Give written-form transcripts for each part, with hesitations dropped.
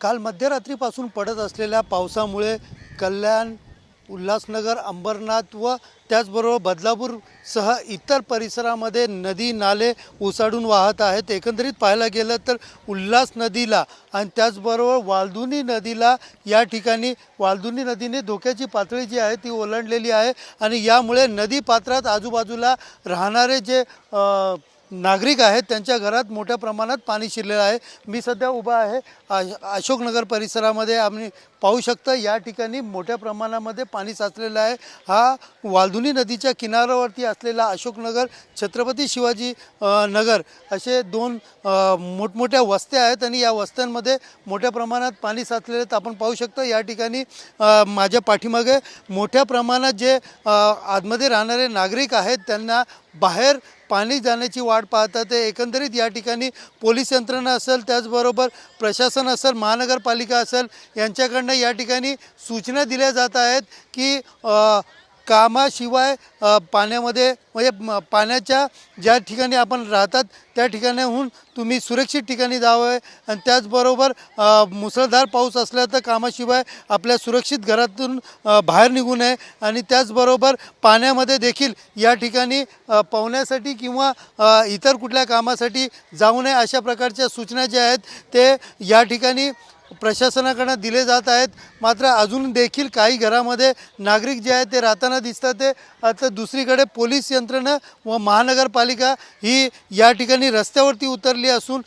काल मध्यरात्रीपासून पडत असलेल्या पावसामुळे कल्याण, उल्हासनगर, अंबरनाथ व त्याचबरोबर बदलापूरसह इतर परिसरामध्ये नदी नाले ओसाडून वाहत आहेत। एकंदरीत पाहायला गेलं तर उल्हास नदीला आणि त्याचबरोबर वालधुनी नदीला या ठिकाणी वालधुनी नदीने धोक्याची पातळी जी आहे ती ओलांडलेली आहे आणि यामुळे नदी पात्रात आजूबाजूला राहणारे जे नागरिक आहेत त्यांच्या घरात मोठ्या प्रमाणात पाणी शिरलेलं आहे। मी सध्या उभा आहे अशोकनगर परिसरामध्ये। आम्ही पाहू शकता या ठिकाणी मोठ्या प्रमाणामध्ये पाणी साचलेलं आहे। हा वालधुनी नदीच्या किनाऱ्यावरती असलेला अशोकनगर, छत्रपती शिवाजी नगर असे दोन मोठमोठ्या वस्त्या आहेत आणि या वस्त्यांमध्ये मोठ्या प्रमाणात पाणी साचलेले आहेत। आपण पाहू शकता या ठिकाणी माझ्या पाठीमागे मोठ्या प्रमाणात जे आतमध्ये राहणारे नागरिक आहेत त्यांना बाहेर पाणी जाण्याची वाट पाहतात। ते एकंदरीत या ठिकाणी पोलीस यंत्रणा असेल, त्याचबरोबर प्रशासन असेल, महानगरपालिका असेल यांच्याकडनं या ठिकाणी सूचना दिल्या जात आहेत की कामाशिवाय पाण्यामध्ये म्हणजे पाण्याच्या ज्या ठिकाणी आपण राहतात त्या ठिकाणाहून तुम्ही सुरक्षित ठिकाणी जावे आणि त्याचबरोबर मुसळधार पाऊस असला तर कामाशिवाय आपल्या सुरक्षित घरातून बाहेर निघू नये आणि त्याचबरोबर पाण्यामध्ये देखील या ठिकाणी पोहण्यासाठी किंवा इतर कुठल्या कामासाठी जाऊ नये अशा प्रकारच्या सूचना ज्या आहेत ते या ठिकाणी प्रशासनाकडून दिले जात आहेत। मात्र अजून देखील काही घरामध्ये नागरिक जे आहेत ते राहताना दिसतात। ते आता दुसरीकडे पोलीस यंत्रणा व महानगरपालिका ही या ठिकाणी रस्त्यावरती उतरली असून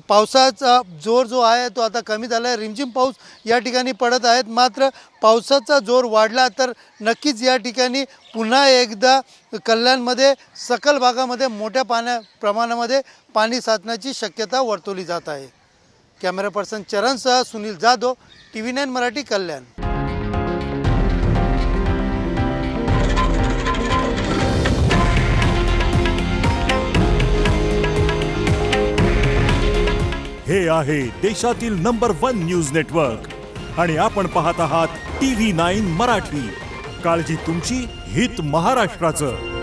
पावसाचा जोर जो आहे तो आता कमी झाला आहे। रिमझिम पाऊस या ठिकाणी पडत आहेत। मात्र पावसाचा जोर वाढला तर नक्कीच या ठिकाणी पुन्हा एकदा कल्याणमध्ये सखल भागामध्ये मोठ्या प्रमाणामध्ये पाणी साचण्याची शक्यता वर्तवली जात आहे। कॅमेरा पर्सन चरणसह सुनील जाधव, TV9 मराठी, कल्याण। हे आहे देशातील नंबर 1 न्यूज नेटवर्क आणि आपण पाहत आहात TV9 मराठी। काळजी तुमची, हित महाराष्ट्राचं।